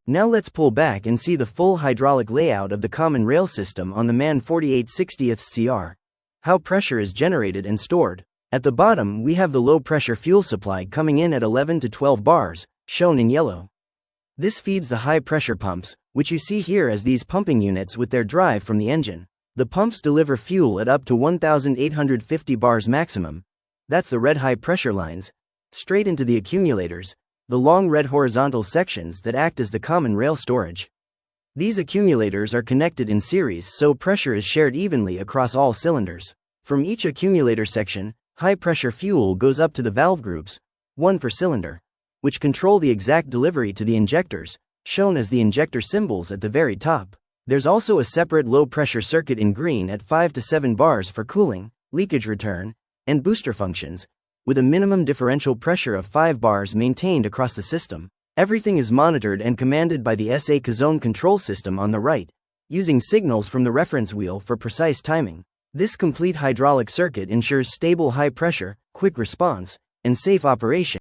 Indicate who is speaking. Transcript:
Speaker 1: Now let's pull back and see the full hydraulic layout of the common rail system on the MAN 48/60th CR. How pressure is generated and stored. At the bottom we have the low-pressure fuel supply coming in at 11 to 12 bars, shown in yellow. This feeds the high-pressure pumps, which you see here as these pumping units with their drive from the engine. The pumps deliver fuel at up to 1,850 bars maximum. That's the red high-pressure lines, straight into the accumulators, the long red horizontal sections that act as the common rail storage. These accumulators are connected in series so pressure is shared evenly across all cylinders. From each accumulator section, high-pressure fuel goes up to the valve groups, one per cylinder, which control the exact delivery to the injectors, shown as the injector symbols at the very top. There's also a separate low-pressure circuit in green at 5 to 7 bars for cooling, leakage return, and booster functions, with a minimum differential pressure of 5 bars maintained across the system. Everything is monitored and commanded by the SA zone control system on the right, using signals from the reference wheel for precise timing. This complete hydraulic circuit ensures stable high pressure, quick response, and safe operation.